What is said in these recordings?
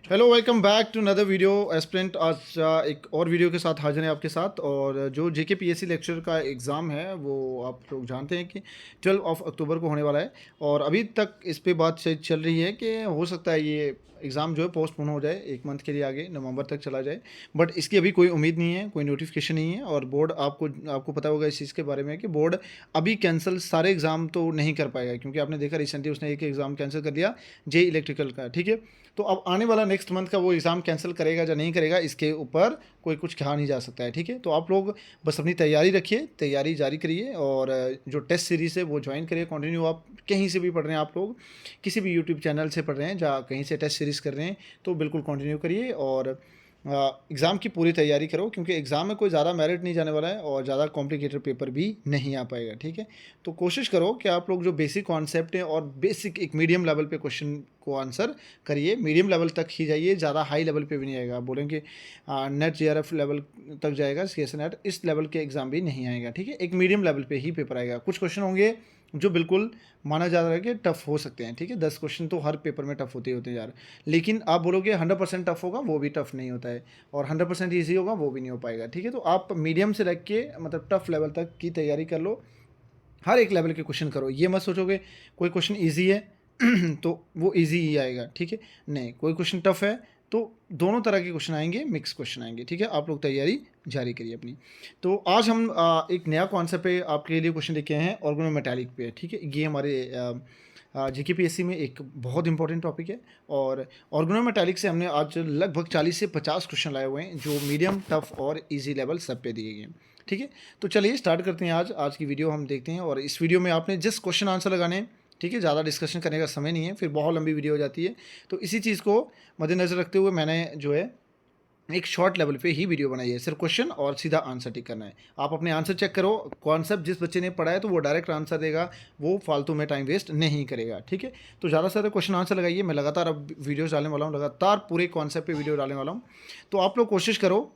Hello, welcome back to another video aspirant. आज एक और वीडियो के साथ हाजिर हैं आपके साथ। और जो जेके पीएससी लेक्चर का एग्ज़ाम है वो आप लोग जानते हैं कि 12 अक्टूबर को होने वाला है। और अभी तक इस पे बात चल रही है कि हो सकता है ये एग्ज़ाम जो है पोस्टपोन हो जाए, एक मंथ के लिए आगे नवंबर तक चला जाए। बट इसकी अभी कोई उम्मीद नहीं है, कोई नोटिफिकेशन नहीं है। और बोर्ड आपको आपको पता होगा इस चीज़ के बारे में कि बोर्ड अभी कैंसिल सारे एग्ज़ाम तो नहीं कर पाएगा, क्योंकि आपने देखा रिसेंटली उसने एक एग्ज़ाम कैंसिल कर दिया, जे इलेक्ट्रिकल का। ठीक है, तो अब आने वाला नेक्स्ट मंथ का वो एग्ज़ाम कैंसिल करेगा या नहीं करेगा, इसके ऊपर कोई कुछ कहा नहीं जा सकता है। ठीक है, तो आप लोग बस अपनी तैयारी रखिए, तैयारी जारी करिए। और जो टेस्ट सीरीज़ है वो ज्वाइन करिए कंटिन्यू। आप कहीं से भी पढ़ रहे हैं, आप लोग किसी भी यूट्यूब चैनल से पढ़ रहे हैं या कहीं से टेस्ट सीरीज़ कर रहे हैं, तो बिल्कुल कंटिन्यू करिए। और एग्ज़ाम की पूरी तैयारी करो, क्योंकि एग्ज़ाम में कोई ज़्यादा मेरिट नहीं जाने वाला है और ज़्यादा कॉम्प्लिकेटेड पेपर भी नहीं आ पाएगा। ठीक है, तो कोशिश करो कि आप लोग जो बेसिक कॉन्सेप्ट है और बेसिक एक मीडियम लेवल पे क्वेश्चन को आंसर करिए। मीडियम लेवल तक ही जाइए, ज़्यादा हाई लेवल पे भी नहीं आएगा। आप बोलेंगे नेट जेआरएफ लेवल तक जाएगा, सीएसए नेट, इस लेवल के एग्ज़ाम भी नहीं आएगा। ठीक है, एक मीडियम लेवल पे ही पेपर आएगा। कुछ क्वेश्चन होंगे जो बिल्कुल माना जा रहा है कि टफ़ हो सकते हैं। ठीक है, 10 क्वेश्चन तो हर पेपर में टफ़ होते ही होते हैं यार। लेकिन आप बोलोगे 100% टफ़ होगा, वो भी टफ़ नहीं होता है। और 100% ईजी होगा, वो भी नहीं हो पाएगा। ठीक है, तो आप मीडियम से रख के मतलब टफ़ लेवल तक की तैयारी कर लो। हर एक लेवल के क्वेश्चन करो, ये मत सोचोगे कोई क्वेश्चन ईजी है तो वो इजी ही आएगा। ठीक है, नहीं, कोई क्वेश्चन टफ है तो दोनों तरह के क्वेश्चन आएंगे, मिक्स क्वेश्चन आएंगे। ठीक है, आप लोग तैयारी जारी करिए अपनी। तो आज हम एक नया कॉन्सेप्ट पे आपके लिए क्वेश्चन लेके आए हैं, ऑर्गेनोमेटालिक पे। ठीक है, ये हमारे जीके पीएससी में एक बहुत इंपॉर्टेंट टॉपिक है। और ऑर्गेनोमेटालिक से हमने आज लगभग 40 से 50 क्वेश्चन लाए हुए हैं, जो मीडियम, टफ और ईजी लेवल सब पे दिए गए हैं। ठीक है, तो चलिए स्टार्ट करते हैं। आज की वीडियो हम देखते हैं। और इस वीडियो में आपने जस्ट क्वेश्चन आंसर लगाने हैं। ठीक है, ज़्यादा डिस्कशन करने का समय नहीं है, फिर बहुत लंबी वीडियो हो जाती है। तो इसी चीज़ को मद्देनज़र रखते हुए मैंने जो है एक शॉर्ट लेवल पे ही वीडियो बनाई है। सिर्फ क्वेश्चन और सीधा आंसर टिक करना है। आप अपने आंसर चेक करो, कॉन्सेप्ट जिस बच्चे ने पढ़ा है तो वो डायरेक्ट आंसर देगा, वो फालतू में टाइम वेस्ट नहीं करेगा। ठीक है, तो ज़्यादा से ज़्यादा क्वेश्चन आंसर लगाइए। मैं लगातार अब वीडियोज़ डालने वाला हूँ, लगातार पूरे कॉन्सेप्ट पे वीडियो डालने वाला हूँ। तो आप लोग कोशिश करो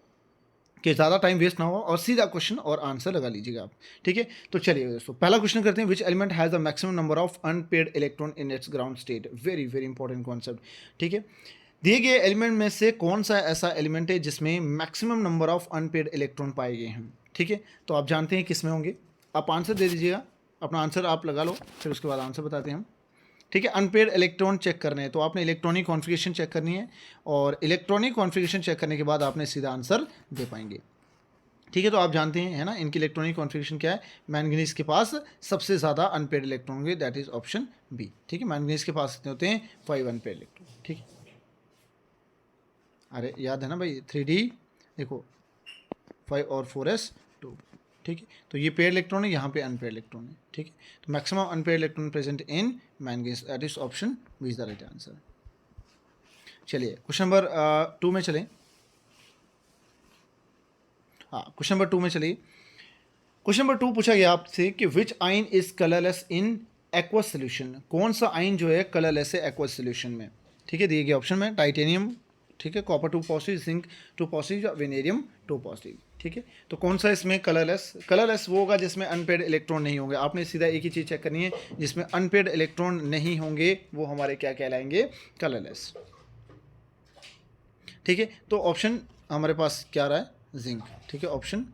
कि ज़्यादा टाइम वेस्ट ना हो और सीधा क्वेश्चन और आंसर लगा लीजिएगा आप। ठीक है, तो चलिए दोस्तों, पहला क्वेश्चन करते हैं। Which element has the maximum number of unpaired electron in its ground state. Very very important concept. ठीक है, दिए गए एलिमेंट में से कौन सा ऐसा एलिमेंट है जिसमें maximum number of unpaired electron पाए गए हैं। ठीक है, तो आप जानते हैं किस में होंगे। आप आंसर दे दीजिएगा, अपना आंसर आप लगा लो, फिर उसके बाद आंसर बताते हैं हम। ठीक है, अनपेड इलेक्ट्रॉन चेक करने हैं तो आपने इलेक्ट्रॉनिक कॉन्फ़िगरेशन चेक करनी है। और इलेक्ट्रॉनिक कॉन्फ़िगरेशन चेक करने के बाद आपने सीधा आंसर दे पाएंगे। ठीक है, तो आप जानते हैं है ना, इनकी इलेक्ट्रॉनिक कॉन्फ़िगरेशन क्या है। मैंगनीज के पास सबसे ज़्यादा अनपेड इलेक्ट्रॉन होंगे, दैट इज ऑप्शन बी। ठीक है, मैंगनीज के पास कितने होते हैं, 5 अनपेड इलेक्ट्रॉन। ठीक है, अरे याद है ना भाई, 3D देखो, 5 और 4s 2। ठीक है, तो ये पेड इलेक्ट्रॉन है, यहाँ पे अनपेड इलेक्ट्रॉन है। ठीक है, तो maximum unpaired electron present in manganese, that is option B is the right answer. चलिए क्वेश्चन नंबर 2 में चलें। हाँ, क्वेश्चन नंबर 2 में चलिए। क्वेश्चन नंबर 2 पूछा गया आपसे कि विच आइन is colourless in aqueous solution. कौन सा आइन जो है कलरलेस है एक्वस सोल्यूशन में। ठीक है, दिए गए ऑप्शन में टाइटेनियम, ठीक है, कॉपर 2 पॉजिटिव, जिंक 2 पॉजिटिव या वेनेरियम 2 पॉजिटिव। ठीक है, तो कौन सा इसमें कलरलेस। कलरलेस वो होगा जिसमें अनपेड इलेक्ट्रॉन नहीं होंगे। आपने सीधा एक ही चीज़ चेक करनी है, जिसमें अनपेड इलेक्ट्रॉन नहीं होंगे वो हमारे क्या कहलाएंगे, कलरलेस। ठीक है, तो ऑप्शन हमारे पास क्या रहा है, जिंक। ठीक है, option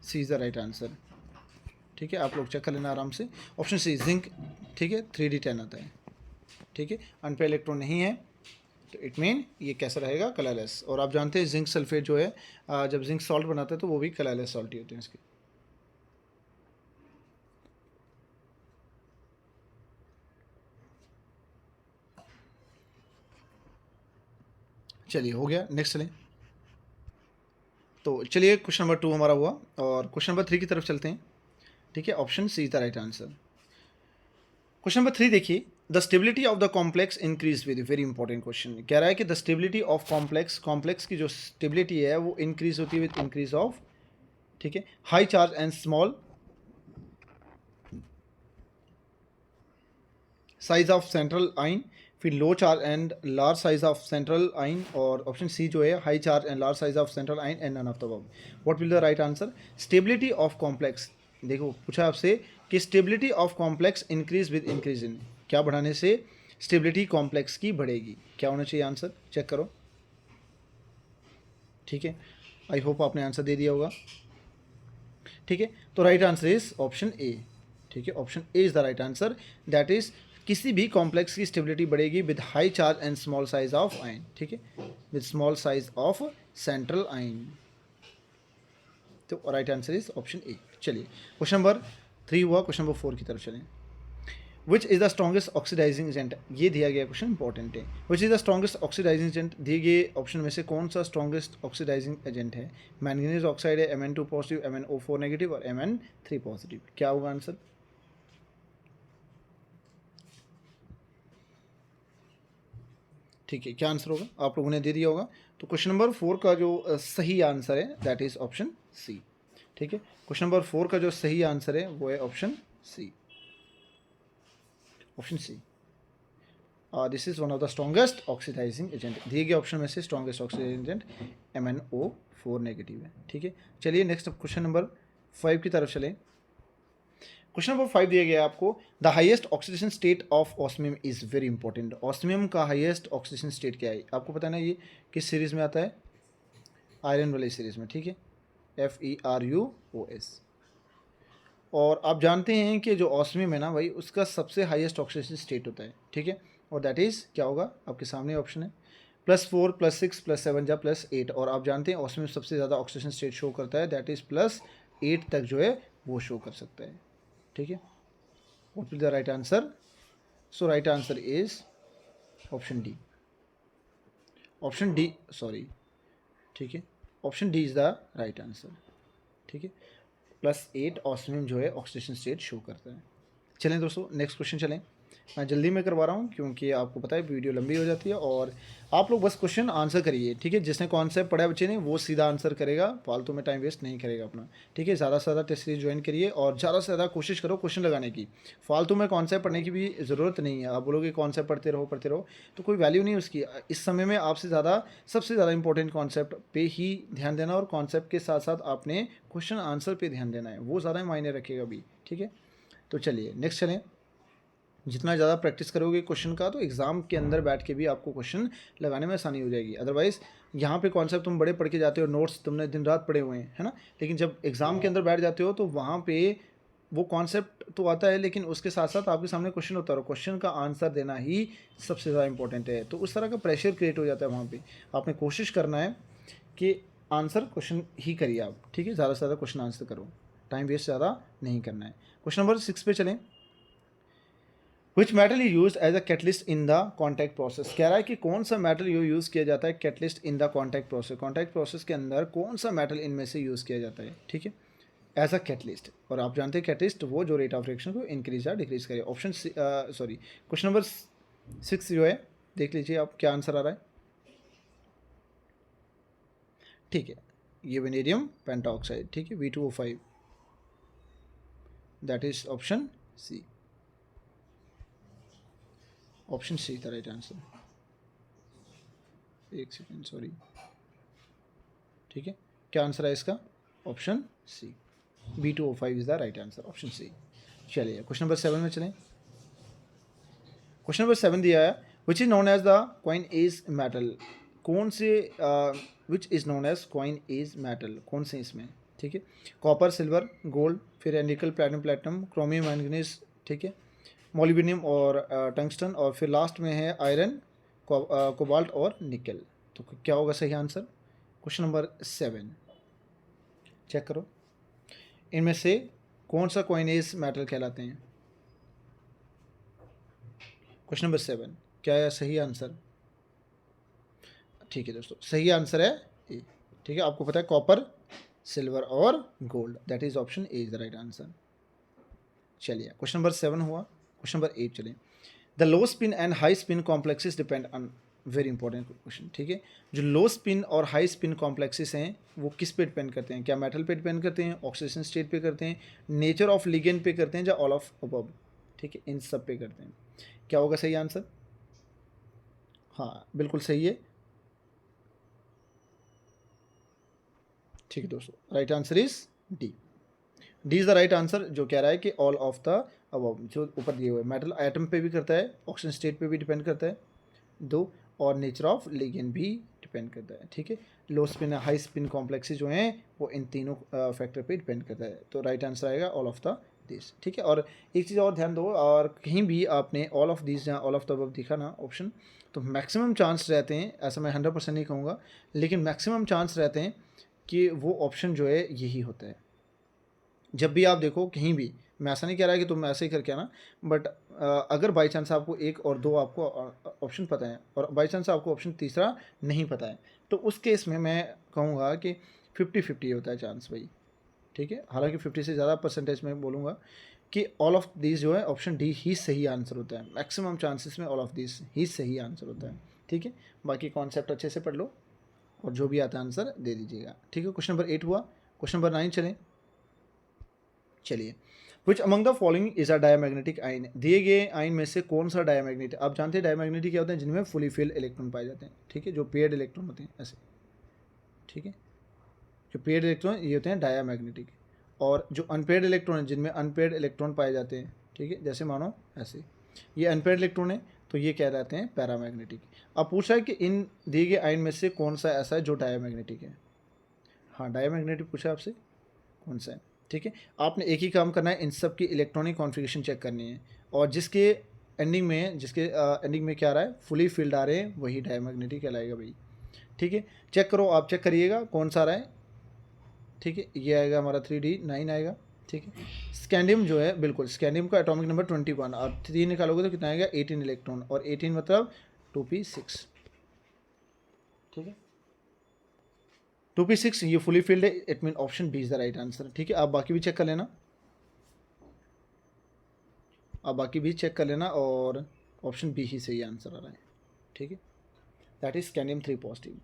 C is the right answer. ठीक है, आप लोग चेक कर लेना आराम से, ऑप्शन सी जिंक। ठीक है, 3D10 आता है। ठीक है, अनपेड इलेक्ट्रॉन नहीं है, तो इट मीन ये कैसा रहेगा, कलरलेस। और आप जानते हैं जिंक सल्फेट जो है, जब जिंक सॉल्ट बनाता है तो वो भी कलरलेस सॉल्ट ही होते हैं इसके। चलिए हो गया, नेक्स्ट चलें। तो चलिए क्वेश्चन नंबर 2 हमारा हुआ, और क्वेश्चन नंबर 3 की तरफ चलते हैं। ठीक है, option C is the right answer. Question number 3 देखिए, the stability of the complex increase with, very important question. कह रहा है कि the stability of complex, complex की जो स्टेबिलिटी है वो इंक्रीज होती है विद इंक्रीज ऑफ, ठीक है, high charge and small size of central ion, फिर low charge and large size of central ion, और ऑप्शन सी जो है high charge and large size of central ion and none of the above. What will the right answer. Stability of complex, देखो पूछा आपसे कि stability of complex increase with increase in, क्या बढ़ाने से, स्टेबिलिटी कॉम्प्लेक्स की बढ़ेगी। क्या होना चाहिए आंसर, चेक करो। ठीक है, आई होप आपने आंसर दे दिया होगा। ठीक है, तो right answer is option A. ठीक है, option A is the right answer, that is किसी भी कॉम्प्लेक्स की स्टेबिलिटी बढ़ेगी with high charge and small size of ion. ठीक है, with small size of central ion. तो right answer is option A. चलिए क्वेश्चन नंबर 3 हुआ, question number 4 की तरफ चलें। Which is the strongest oxidizing agent, ये दिया गया क्वेश्चन इंपॉर्टेंट है। Which is the strongest oxidizing agent, दिए गए ऑप्शन में से कौन सा स्ट्रॉन्गेस्ट ऑक्सीडाइजिंग एजेंट है? मैंगनीज ऑक्साइड है, Mn2 पॉजिटिव, MnO4 नेगेटिव और Mn3 पॉजिटिव। क्या होगा आंसर? ठीक है, क्या आंसर होगा आप लोगों ने दे दिया होगा। तो क्वेश्चन नंबर 4 का जो सही आंसर है दैट इज ऑप्शन सी। ठीक है, क्वेश्चन नंबर 4 का जो सही आंसर है वो है option C. Option C, this is one of the strongest oxidizing agent. दिए गए ऑप्शन में से strongest oxidizing agent MnO4 negative है। ठीक है, चलिए नेक्स्ट क्वेश्चन नंबर 5 की तरफ चलें। क्वेश्चन नंबर 5 दिया गया है आपको, the highest oxidation state of osmium is very important. Osmium का हाईएस्ट ऑक्सीडेशन स्टेट क्या है? आपको पता है ना, ये किस सीरीज में आता है? आयरन वाली सीरीज में। ठीक है, FeRuOS। और आप जानते हैं कि जो ऑस्मियम है ना भाई, उसका सबसे हाईएस्ट ऑक्सीडेशन स्टेट होता है। ठीक है, और दैट इज़ क्या होगा? आपके सामने ऑप्शन है +4 +6 +7 या +8। और आप जानते हैं ऑस्मियम सबसे ज़्यादा ऑक्सीडेशन स्टेट शो करता है, दैट इज़ +8 तक जो है वो शो कर सकता है। ठीक है, what will the right answer? So right answer is option D. Option D, sorry. ठीक है, option D is the right answer. ठीक है, +8 ऑस्मियम जो है ऑक्सीडेशन स्टेट शो करता है। चलें दोस्तों नेक्स्ट क्वेश्चन चलें। मैं जल्दी में करवा रहा हूँ क्योंकि आपको पता है वीडियो लंबी हो जाती है, और आप लोग बस क्वेश्चन आंसर करिए। ठीक है, जिसने कॉन्सेप्ट पढ़ा है बच्चे ने वो सीधा आंसर करेगा, फालतू में टाइम वेस्ट नहीं करेगा अपना। ठीक है, ज़्यादा से ज़्यादा टेस्ट सीरीज ज्वाइन करिए और ज़्यादा से ज़्यादा कोशिश करो क्वेश्चन लगाने की। फालतू में कॉन्सेप्ट पढ़ने की भी ज़रूरत नहीं है। आप बोलोगे कॉन्सेप्ट पढ़ते रहो तो कोई वैल्यू नहीं उसकी। इस समय में आपसे ज़्यादा सबसे ज़्यादा इंपॉर्टेंट कॉन्सेप्ट पे ही ध्यान देना, और कॉन्सेप्ट के साथ साथ आपने क्वेश्चन आंसर पे ध्यान देना है, वो ज़्यादा मायने रखेगा अभी। ठीक है, तो चलिए नेक्स्ट चलें। जितना ज़्यादा प्रैक्टिस करोगे क्वेश्चन का, तो एग्ज़ाम के अंदर बैठ के भी आपको क्वेश्चन लगाने में आसानी हो जाएगी। अदरवाइज़ यहाँ पे कॉन्सेप्ट तुम बड़े पढ़ के जाते हो, नोट्स तुमने दिन रात पढ़े हुए हैं, है ना, लेकिन जब एग्ज़ाम के अंदर बैठ जाते हो तो वहाँ पे वो कॉन्सेप्ट तो आता है, लेकिन उसके साथ साथ आपके सामने क्वेश्चन होता है, और क्वेश्चन का आंसर देना ही सबसे ज़्यादा इंपॉर्टेंट है। तो उस तरह का प्रेशर क्रिएट हो जाता है वहाँ पर। आपने कोशिश करना है कि आंसर क्वेश्चन ही करिए आप। ठीक है, ज़्यादा से ज़्यादा क्वेश्चन आंसर करो, टाइम वेस्ट ज़्यादा नहीं करना है। क्वेश्चन नंबर 6 पे चलें। Which metal you use as a catalyst in the contact process. कह रहा है कि कौन सा मेटल यूज़ किया जाता है catalyst in the contact process. Contact process के अंदर कौन सा मेटल इनमें से यूज़ किया जाता है? ठीक है, एज अ कैटलिस्ट। और आप जानते हैं कैटलिस्ट वो जो रेट ऑफ रिएक्शन को इंक्रीज या डिक्रीज करे। ऑप्शन सॉरी, क्वेश्चन नंबर 6 जो है, देख लीजिए आप क्या आंसर आ रहा है। ठीक है, ये वेनेडियम पेंटाऑक्साइड। ठीक है, V2O5, that is option C. Option C the right answer. एक सेकेंड, सॉरी। ठीक है, क्या आंसर है इसका? Option C, V2O5 is the right answer, option C. चलिए क्वेश्चन नंबर 7 में चलें। क्वेश्चन नंबर 7 दिया है, which is known as the coinage metal. कौन से which is known as coinage metal, कौन से इसमें? ठीक है, कॉपर, सिल्वर, गोल्ड, फिर है निकल, प्लैटिनम, क्रोमियम, मैंगनीज, ठीक है, मोलिब्डेनम और टंगस्टन, और फिर लास्ट में है आयरन, कोबाल्ट और निकल। तो क्या होगा सही आंसर? क्वेश्चन नंबर 7 चेक करो, इनमें से कौन सा कॉइनेज मेटल कहलाते हैं? क्वेश्चन नंबर 7 क्या है सही आंसर? ठीक है दोस्तों, सही आंसर है ए। ठीक है, आपको पता है कॉपर, सिल्वर और gold, that is option A is the right answer. चलिए क्वेश्चन नंबर 7 हुआ, क्वेश्चन नंबर 8 चलिए। The low spin and high spin complexes depend on, very important question. ठीक है, जो लो स्पिन और हाई स्पिन कॉम्प्लेक्सेस हैं वो किस पे डिपेंड करते हैं? क्या मेटल पे डिपेंड करते हैं, ऑक्सीडेशन स्टेट पे करते हैं, नेचर ऑफ लिगेंड पे करते हैं, या ऑल ऑफ अबव? ठीक है, इन सब पे करते हैं। क्या होगा सही आंसर? हाँ बिल्कुल सही है। ठीक है दोस्तों, right answer is D. D is the right answer, जो कह रहा है कि ऑल ऑफ द अब जो ऊपर दिए हुए मेटल एटम पे भी करता है, ऑक्सीजन स्टेट पे भी डिपेंड करता है 2, और नेचर ऑफ लिगेंड भी डिपेंड करता है, ठीक है। लो स्पिन हाई स्पिन कॉम्प्लेक्सेस जो हैं वो इन तीनों फैक्टर पे डिपेंड करता है। तो राइट आंसर आएगा ऑल ऑफ द दिस, ठीक है। और एक चीज़ और ध्यान दो, और कहीं भी आपने ऑल ऑफ दिस या ऑल ऑफ द अबव दिखा ना ऑप्शन, तो मैक्सिमम चांस रहते हैं, ऐसा मैं 100% नहीं कहूँगा, लेकिन मैक्सिमम चांस रहते हैं कि वो ऑप्शन जो है यही होता है। जब भी आप देखो कहीं भी, मैं ऐसा नहीं कह रहा है कि तुम ऐसे ही करके आना, बट अगर बाई चांस आपको एक और दो आपको ऑप्शन पता है और बाई चांस आपको ऑप्शन तीसरा नहीं पता है, तो उस केस में मैं कहूँगा कि 50-50 होता है चांस भाई, ठीक है। हालांकि 50 से ज़्यादा परसेंटेज में बोलूँगा कि ऑल ऑफ दिस जो है ऑप्शन डी ही सही आंसर होता है। मैक्सिमम चांसेस में ऑल ऑफ दिस ही सही आंसर होता है, ठीक है। बाकी कॉन्सेप्ट अच्छे से पढ़ लो और जो भी आता है आंसर दे दीजिएगा, ठीक है। क्वेश्चन नंबर 8 हुआ। क्वेश्चन नंबर 9 चलिए। Which among the following is a diamagnetic ion, दिए गए आयन में से कौन सा डायमैग्नेटिक, आप जानते हैं डायमैग्नेटिक क्या होते हैं, जिनमें फुली फिल्ड इलेक्ट्रॉन पाए जाते हैं, ठीक है, जो पेयर्ड इलेक्ट्रॉन होते हैं ऐसे, ठीक है। जो पेयर्ड इलेक्ट्रॉन ये होते हैं डायमैग्नेटिक, और जो अनपेयर्ड इलेक्ट्रॉन है जिनमें अनपेयर्ड इलेक्ट्रॉन पाए जाते हैं, ठीक है, जैसे मानो ऐसे ये अनपेयर्ड इलेक्ट्रॉन है तो ये कह जाते हैं पैरामैग्नेटिक। अब पूछा है कि इन दिए गए आयन में से कौन सा ऐसा है जो डायमैग्नेटिक है। हाँ, डायमैग्नेटिक पूछा आपसे कौन सा है, ठीक है। आपने एक ही काम करना है, इन सब की इलेक्ट्रॉनिक कॉन्फ़िगरेशन चेक करनी है, और जिसके एंडिंग में क्या आ रहा है, फुली फिल्ड आ रहे हैं, वही डायमैग्नेटिक कहलाएगा भाई, ठीक है। चेक करो, आप चेक करिएगा कौन सा आ रहा है, ठीक है। ये आएगा हमारा 3D9 आएगा, ठीक है। स्कैंडियम जो है, बिल्कुल स्कैंडियम का एटॉमिक नंबर 21, आप 3 निकालोगे तो कितना आएगा 18 इलेक्ट्रॉन, और 18 मतलब 2p6, ठीक है। 2p6 ये फुली फिल्ड है, it mean option B is the right answer, ठीक है। आप बाकी भी चेक कर लेना, और ऑप्शन बी ही सही आंसर आ रहा है, ठीक है। That is scandium 3 positive.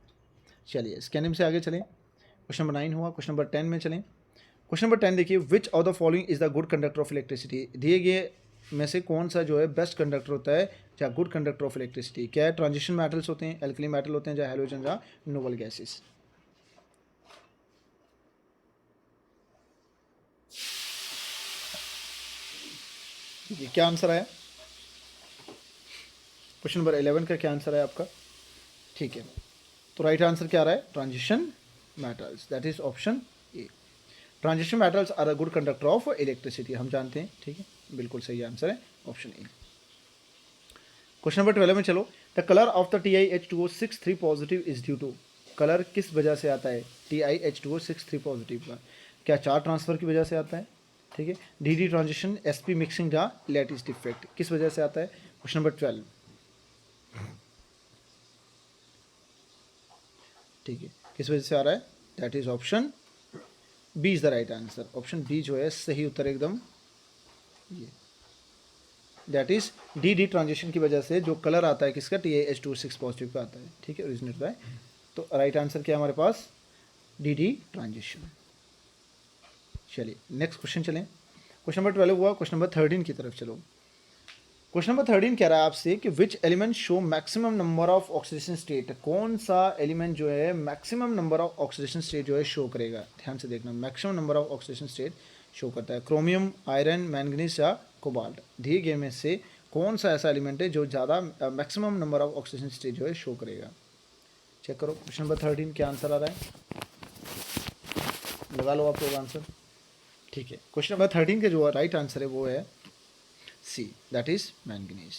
चलिए स्कैंडियम से आगे चलें। क्वेश्चन नंबर 9 हुआ। क्वेश्चन नंबर 10 में चलें। क्वेश्चन नंबर 10 देखिए, विच of the following is the good conductor of electricity, दिए गए में से कौन सा जो है बेस्ट कंडक्टर होता है या गुड कंडक्टर ऑफ इलेक्ट्रिसिटी। क्या है, ट्रांजिशन मेटल्स होते हैं, एल्कली मेटल होते हैं, या हेलोजन या नोबल गैसेस। ये क्या आंसर आया, क्वेश्चन नंबर 11 का क्या आंसर है आपका, ठीक है। तो राइट आंसर क्या आ रहा है, transition metals, that is option A. Transition metals are a good conductor of electricity, हम जानते हैं, ठीक है, बिल्कुल सही आंसर है ऑप्शन ए। क्वेश्चन नंबर 12 में चलो। The colour of the TiH2O6 positive is due to, colour किस वजह से आता है TiH2O6 पॉजिटिव का, क्या चार्ज ट्रांसफर की वजह से आता है, ठीक है, DD ट्रांजिशन, SP मिक्सिंग या लैटिस डिफेक्ट, किस वजह से आता है। क्वेश्चन नंबर 12, ठीक है, किस वजह से आ रहा है, that is option B is the right answer, option B जो है सही उत्तर एकदम, ये दैट इज DD ट्रांजिशन की वजह से जो कलर आता है किसका, TiH2O6 पॉजिटिव का आता है, ठीक है, ओरिजिनेट होता है। तो राइट आंसर क्या है हमारे पास, DD ट्रांजिशन। चलिए नेक्स्ट क्वेश्चन चलें। क्वेश्चन नंबर 12 हुआ। क्वेश्चन नंबर 13 की तरफ चलो। क्वेश्चन नंबर 13 कह रहा है आपसे कि which element show maximum number of oxidation state, कौन सा एलिमेंट जो है maximum number of oxidation state जो है शो करेगा। ध्यान से देखना, maximum number of oxidation state show करता है, क्रोमियम, आयरन, मैंगनीज या कोबाल्ट। दिए गए में से कौन सा ऐसा एलिमेंट है जो ज़्यादा maximum number of oxidation state जो है शो करेगा। चेक करो क्वेश्चन नंबर 13 क्या आंसर आ रहा है, लगा लो आप लोग आंसर, ठीक है। क्वेश्चन नंबर 13 के जो राइट आंसर है वो है सी, दैट इज मैंगनीज,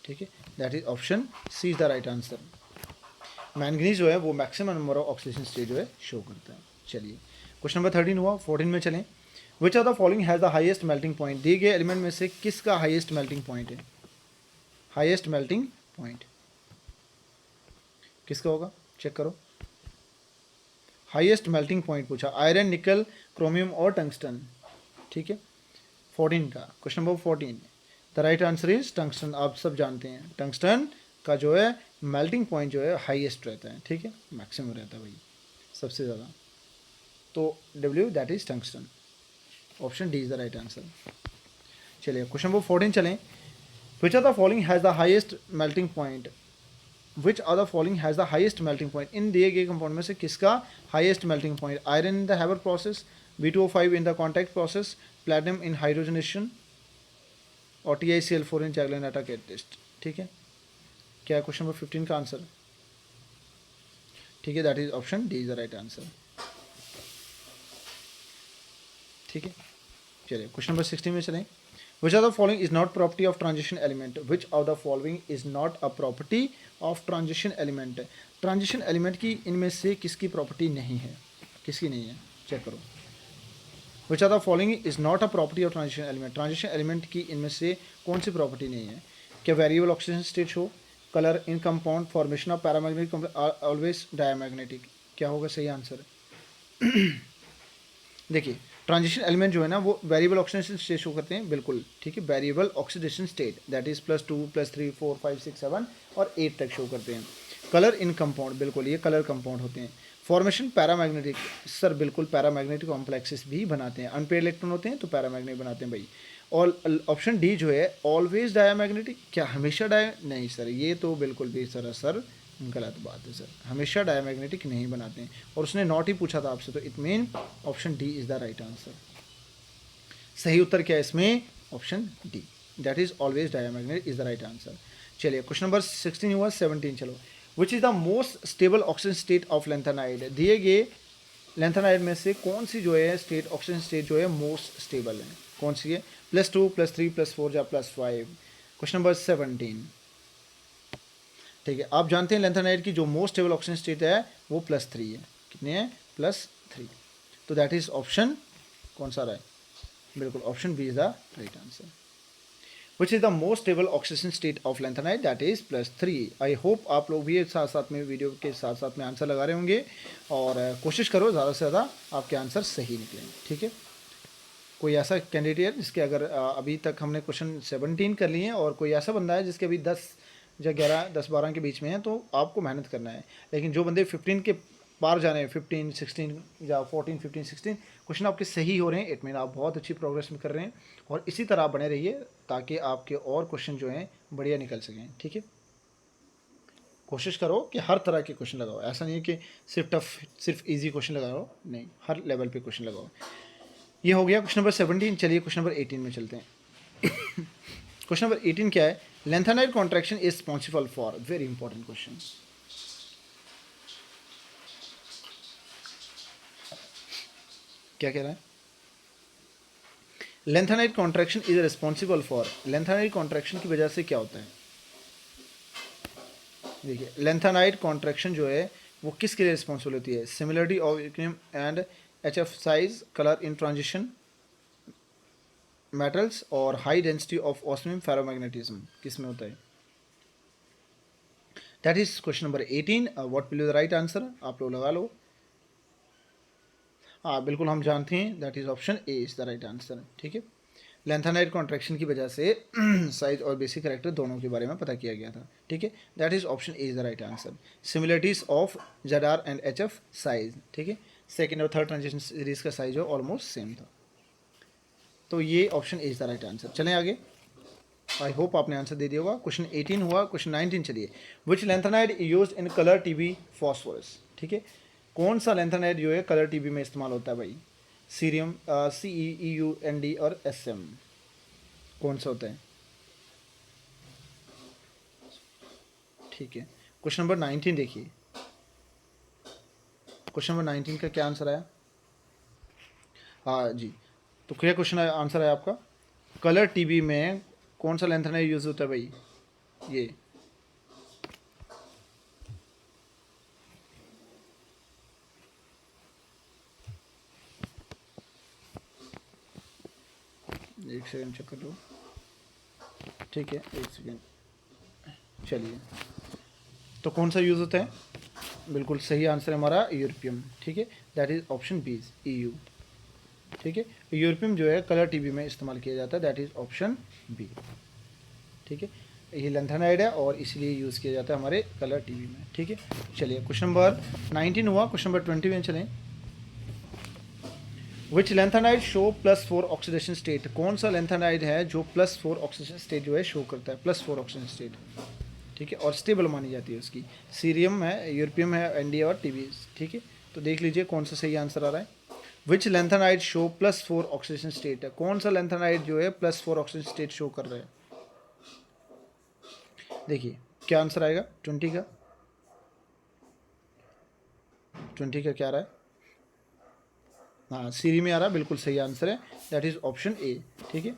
ठीक है, that is option C is the right answer. Manganese जो है वो maximum number of oxidation state जो है शो करता है। चलिए क्वेश्चन नंबर 13 हुआ। 14 में चलें। विच of the following has the highest melting point, दिए गए एलिमेंट में से किसका हाईएस्ट मेल्टिंग पॉइंट है, हाईएस्ट मेल्टिंग पॉइंट किसका होगा, चेक करो। हाईएस्ट मेल्टिंग पॉइंट पूछा, आयरन, निकल, क्रोमियम और टंगस्टन, ठीक है। 14 का question number 14, the right answer is tungsten. आप सब जानते हैं टंगस्टन का जो है मेल्टिंग पॉइंट जो है हाईएस्ट रहता है, ठीक है, मैक्सिमम रहता है भाई सबसे ज़्यादा। तो W that is tungsten, option D is the right answer. चलिए क्वेश्चन नंबर 14 चलें। Which are the following has the highest melting point, which are the following has the highest melting point, इन दिए गए कंपाउंड में से किसका highest melting point, iron in the Haber process, V2O5 in the contact process, platinum in hydrogenation और TiCl4 इन जैगलिनाटा catalyst. ठीक है, क्या है क्वेश्चन नंबर 15 का आंसर? ठीक है, that is option D is the right answer. ठीक है, चलिए क्वेश्चन नंबर 16 में चलें। Which are the following is not property of transition element? Which of the following is not a property of transition element? Transition element की इनमें से किसकी property नहीं है? किसकी नहीं है, चेक करो। Which are the following is not a property of transition element? Transition element की इनमें से कौन सी प्रॉपर्टी नहीं है? क्या वेरिएबल ऑक्सीजन स्टेट हो, colour in compound, formation of paramagnetic, always diamagnetic? क्या होगा सही आंसर? देखिए, ट्रांजिशन एलिमेंट जो है ना वो वेरिएबल ऑक्सीडेशन स्टेट शो करते हैं, बिल्कुल ठीक है। Variable oxidation state that is +2 +3 4 5 6 7 और 8 तक शो करते हैं। कलर इन कंपाउंड, बिल्कुल ये कलर कंपाउंड होते हैं। फॉर्मेशन पैरामैग्नेटिक, सर बिल्कुल पैरामैग्नेटिक कॉम्प्लेक्सेस भी बनाते हैं। अनपेयर इलेक्ट्रॉन होते हैं तो पैरामैग्नेटिक बनाते हैं भाई। और ऑप्शन डी जो है ऑलवेज डायामैग्नेटिक, क्या हमेशा नहीं सर, ये तो बिल्कुल भी सर गलत बात है सर, हमेशा डायमैग्नेटिक नहीं बनाते हैं। और उसने नॉट ही पूछा था आपसे, तो it mean option D is the right answer. सही उत्तर क्या है इसमें? Option D, that is always diamagnetic is the right answer. चलिए क्वेश्चन नंबर 16 हुआ, 17 चलो। विच is the most stable oxygen state of lanthanide? दिए गए लेंथेनाइड में से कौन सी जो है स्टेट, ऑक्सीजन स्टेट जो है मोस्ट स्टेबल है, कौन सी है? +2 +3 +4 या +5? Question number 17। ठीक है, आप जानते हैं लेंथेनाइड की जो मोस्ट स्टेबल ऑक्सीजन स्टेट है वो +3 है। कितने हैं? +3। तो दैट इज ऑप्शन कौन सा रहा है? बिल्कुल option B is the right answer. Which is the most stable oxygen state of lanthanide? That is +3। I hope आप लोग भी साथ साथ में वीडियो के साथ साथ में आंसर लगा रहे होंगे और कोशिश करो ज़्यादा से ज़्यादा आपके आंसर सही निकलें। ठीक है, कोई ऐसा कैंडिडेट है जिसके अगर अभी तक हमने क्वेश्चन 17 कर लिए हैं और कोई ऐसा बंदा है जिसके अभी 10 या 11 10 12 के बीच में है, तो आपको मेहनत करना है। लेकिन जो बंदे 15 के पार जा रहे हैं, 15 16 या 14 15 16 क्वेश्चन आपके सही हो रहे हैं, इट मीन आप बहुत अच्छी प्रोग्रेस में कर रहे हैं। और इसी तरह आप बने रहिए ताकि आपके और क्वेश्चन जो हैं बढ़िया निकल सकें। ठीक है, कोशिश करो कि हर तरह के क्वेश्चन लगाओ, ऐसा नहीं है कि सिर्फ टफ सिर्फ ईजी क्वेश्चन लगाओ, नहीं, हर लेवल पे क्वेश्चन लगाओ। ये हो गया क्वेश्चन नंबर 17। चलिए क्वेश्चन नंबर 18 में चलते हैं। क्वेश्चन नंबर 18 क्या है? Lanthanide contraction is responsible for, very important question. क्या कह रहा है? Lanthanide contraction is responsible for, lanthanide contraction की वजह से क्या होता है? देखिए, लेंथेनाइड कॉन्ट्रैक्शन जो है वो किसके लिए रिस्पॉन्सिबल होती है? Similarity of equilibrium and HF size, colour in transition metals और high density of osmium ferromagnetism, किस में होता है? That is question number 18। What will be the right answer? आप लोग लगा लो। हाँ बिल्कुल, हम जानते हैं, that is option A is the right answer. ठीक है, लेंथेनाइड कॉन्ट्रैक्शन की वजह से साइज और बेसिक कैरेक्टर दोनों के बारे में पता किया गया था। ठीक है, that is option A is the right answer. Similarities of ZR and HF size, ठीक है, सेकेंड और थर्ड ट्रांजिशन सीरीज का साइज ऑलमोस्ट सेम था। तो ये option A is the right answer. चलें आगे, आई होप आपने आंसर दे दिया होगा। क्वेश्चन 18 हुआ। क्वेश्चन 19 चलिए। Which lanthanide used in colour TV phosphorus? ठीक है, कौन सा लेंथेनाइड जो है कलर टीवी में इस्तेमाल होता है भाई? सीरियम, CeEUND और SM, कौन सा होता है? ठीक है, क्वेश्चन नंबर 19 देखिए। क्वेश्चन नंबर 19 का क्या आंसर आया? हाँ जी, तो क्या क्वेश्चन आंसर है आपका? कलर टीवी में कौन सा लेंथेनाइड यूज होता है भाई? ये एक सेकंड चेक कर लो। ठीक है, एक सेकंड, चलिए, तो कौन सा यूज़ होता है? बिल्कुल सही आंसर है हमारा यूरोपियम। ठीक है, that is option B EU। ठीक है, यूरोपियम जो है कलर टीवी में इस्तेमाल किया जाता है, दैट इज ऑप्शन बी। ठीक है, ये लेंथेनाइड है और इसलिए यूज़ किया जाता है हमारे कलर टीवी में। ठीक है, चलिए क्वेश्चन नंबर 19 हुआ। क्वेश्चन नंबर 20 में चलें। विच लेंथेनाइड शो +4 ऑक्सीडेशन स्टेट? कौन सा लेंथेनाइड है जो +4 ऑक्सीडेशन स्टेट जो है शो करता है? +4 ऑक्सीडेशन स्टेट, ठीक है, और स्टेबल मानी जाती है उसकी। सीरियम है, यूरोपियम है, ND और TB। ठीक है, तो देख लीजिए कौन सा सही आंसर आ रहा है। Which lanthanide show +4 oxygen state है, कौन सा लेंथेनाइड जो है +4 ऑक्सीजन स्टेट शो कर रहा है? देखिए क्या आंसर आएगा 20 का, 20 का क्या आ रहा है? हाँ सीरी में आ रहा है, बिल्कुल सही आंसर है, दैट इज़ ऑप्शन ए। ठीक है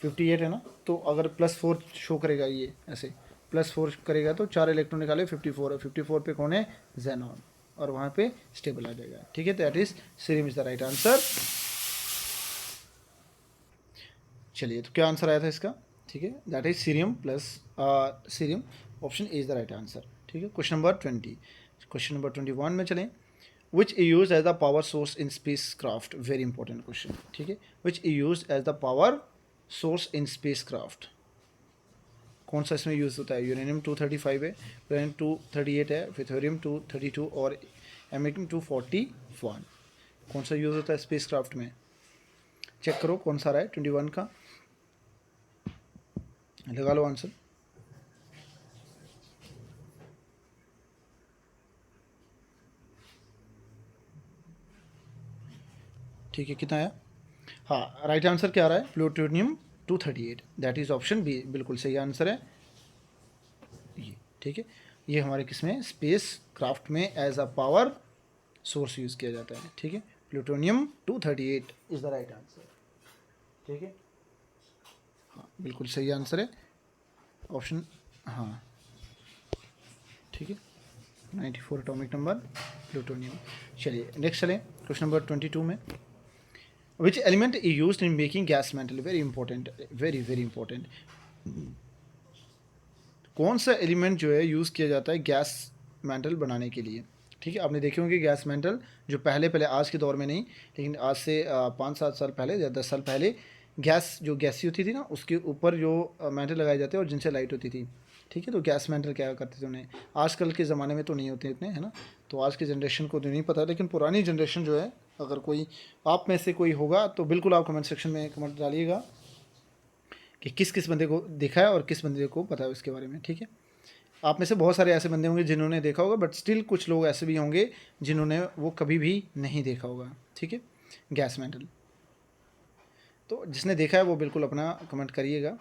58 है ना, तो अगर +4 शो करेगा ये ऐसे +4 करेगा तो 4 इलेक्ट्रॉन निकाले 54 है, 54 पे कौन है? जेनॉन, और वहाँ पे स्टेबल आ जाएगा। ठीक है that is cerium is the right answer. चलिए तो क्या आंसर आया था इसका? ठीक है that is cerium plus cerium, option A is the right answer. ठीक है क्वेश्चन नंबर 20, क्वेश्चन नंबर 21 में चलें। Which E use as the power source in space craft, very important question. ठीक है which E use as the power source in space craft, कौन सा इसमें use होता है? यूरेनियम 235 है, यूरेनियम 238 है, फिर थोरियम 232 और एमेरिकम 241, कौन सा यूज़ होता है स्पेस क्राफ्ट में? चेक करो कौन सा रहा है 21 का, लगा लो आंसर। ठीक है कितना आया? हाँ राइट आंसर क्या आ रहा है? Plutonium 238, that is option B, बिल्कुल सही आंसर है ये। ठीक है ये हमारे किस में? स्पेस क्राफ्ट में as a power source use किया जाता है। ठीक है plutonium 238 is the right answer. ठीक है हाँ बिल्कुल सही आंसर है ऑप्शन, हाँ ठीक है 94 एटॉमिक नंबर प्लूटोनियम। चलिए नेक्स्ट चलें क्वेश्चन नंबर 22 में। Which element is used in making gas metal, very important, very very important. कौन सा एलिमेंट जो है यूज़ किया जाता है गैस मेटल बनाने के लिए? ठीक है आपने देखे होंगे गैस मेटल जो पहले पहले आज के दौर में नहीं, लेकिन आज से 5-7 साल पहले या 10 साल पहले गैस जो गैसी होती थी ना उसके ऊपर जो मेटल लगाए जाते और जिनसे लाइट होती थी। ठीक है तो गैस मेटल क्या करते थे उन्हें, आजकल के ज़माने में तो नहीं होते इतने, है ना, तो आज की जनरेशन को तो नहीं पता, लेकिन पुरानी जनरेशन जो है, अगर कोई आप में से कोई होगा तो बिल्कुल आप कमेंट सेक्शन में कमेंट डालिएगा कि किस किस बंदे को देखा है और किस बंदे को पता है उसके बारे में। ठीक है आप में से बहुत सारे ऐसे बंदे होंगे जिन्होंने देखा होगा, बट स्टिल कुछ लोग ऐसे भी होंगे जिन्होंने वो कभी भी नहीं देखा होगा। ठीक है गैस मेटल, तो जिसने देखा है वो बिल्कुल अपना कमेंट करिएगा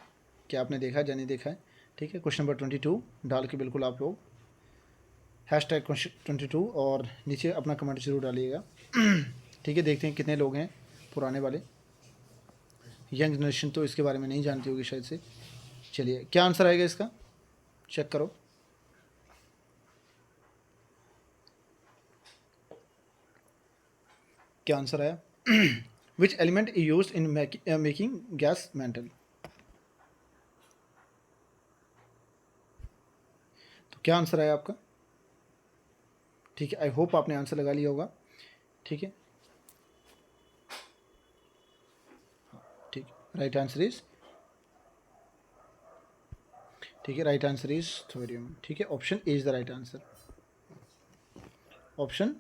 कि आपने देखा है या नहीं देखा है। ठीक है क्वेश्चन नंबर 22 डाल के बिल्कुल आप लोग हैशटैग क्वेश्चन 22 और नीचे अपना कमेंट जरूर डालिएगा। ठीक है देखते हैं कितने लोग हैं पुराने वाले, यंग जनरेशन तो इसके बारे में नहीं जानती होगी शायद से। चलिए क्या आंसर आएगा इसका, चेक करो। क्या आंसर आया? Which element is used in making gas metal, तो क्या आंसर आया आपका? ठीक है आई होप आपने आंसर लगा लिया होगा। ठीक है ठीक राइट आंसर इज, ठीक है राइट आंसर इज थोरियम। ठीक है option A is the right answer, option